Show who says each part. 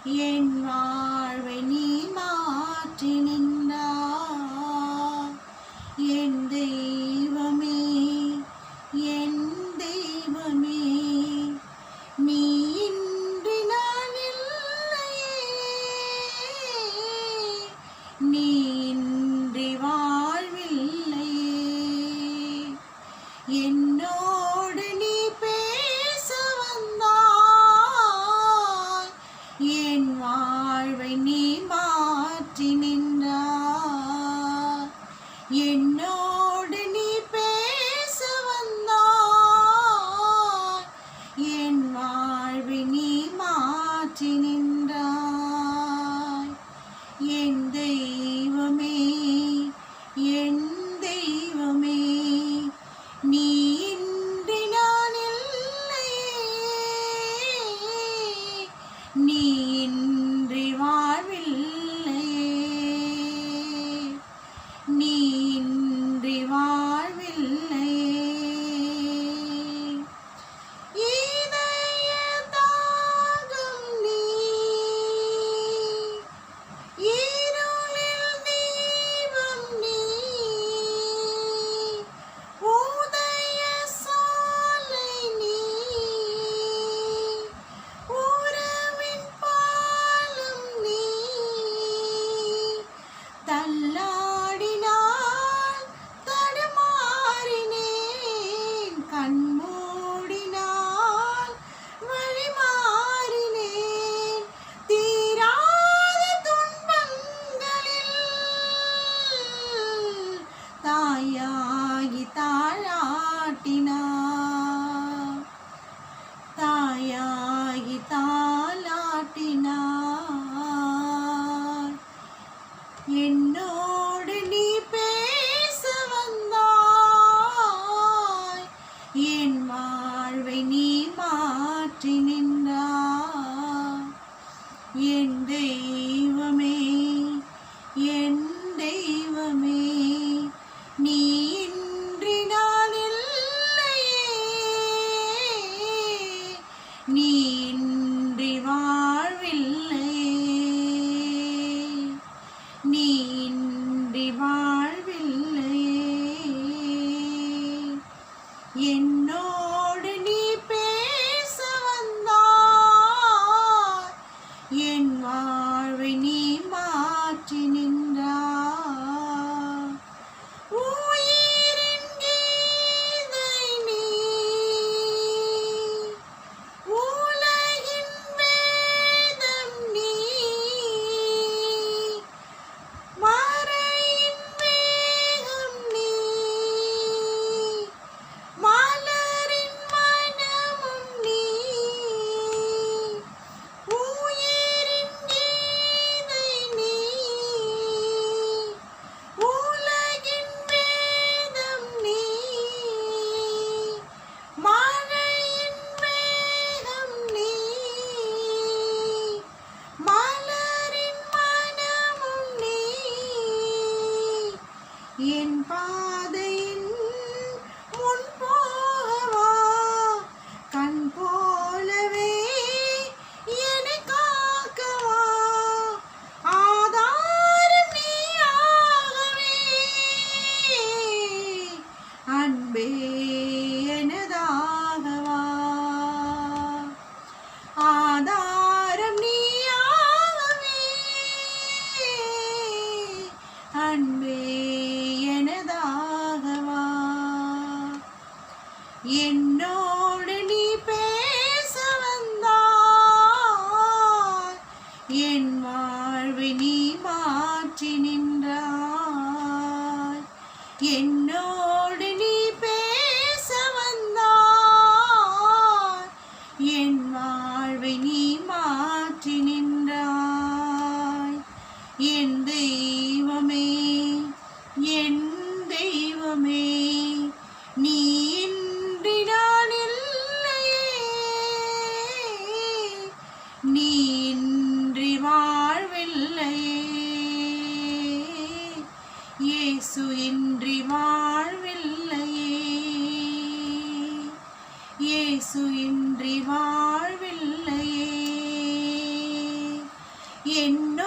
Speaker 1: என் வாழ்வை நீ மாற்றி நின்றாய். என் தெய்வமே, என் தெய்வமே, நீ இன்றி நான் இல்லையே, நீ இன்றி வாழ்வில்லையே. என்னோடு நீ பேச வந்தாய், என் வாழ்வை நீ மாற்றி நின்றாய். என்னோடு நீ பேச வந்தாய், என் வாழ்வை நீ மாற்றி நின்றாய். என் தெய்வமே, என் தெய்வமே, நீ இன்றி நான் இல்லையே, நீ இன்றி வாழ்வில்லையே, நீ இன்றி வாழ்வில்லையே. இதய தாகம் நீ, இருளில் தீபம் நீ, உதய சாலை நீ, உறவின் பாலம் நீ. தள்ளாடினான், தடுமாறினேன், கண்மூடினான், வழிமாறினேன். தீராத துன்பங்களில் தாயாகி தாளாட்டினார், தாயாகி தாளாட்டினார். என்னோடு நீ பேச வந்தாய், என் வாழ்வை நீ மாற்றி நின்றாய். என் தெய்வமே, என் தெய்வமே, நீ இன்றி நான் இல்லையே, நீ இன்றி வாழ்வில்லையே, நீ இன்றி வாழ்வில்லையே. என்னோடு நீ பேச வந்தாய், என் வாழ்வை நீ மாற்றி நின்றாய். உயிரின் கீதை நீ, உலகின் வேதம் நீ, மறையின் வேகம் நீ, மலரின் மனமும் நீ. உயிரின் கீதை நீ, உலகின் வேதம் நீ, மழையின் வேகம் நீ, மலரின் மனமும் நீ. என் பாதையின் முன் போகவா, கண் போலவே என்னை காக்கவா. ஆதாரம் நீயாகவே, அன்பே எனதாகவா. ஆதாரம் நீயாகவே, அன்பே எனதாகவா. என்னோடு நீ பேச வந்தாய், என் வாழ்வை நீ மாற்றி நின்றாய். என்னோடு நீ பேச வந்தாய், என் வாழ்வை நீ மாற்றி நின்றாய். என் தெய்வமே, என் தெய்வமே, நீ இன்றி நான் இல்லையே, நீ இன்றி வாழ்வில்லையே, இயேசு இன்றி வாழ்வில்லையே, இயேசு இன்றி வாழ்வில்லையே. என்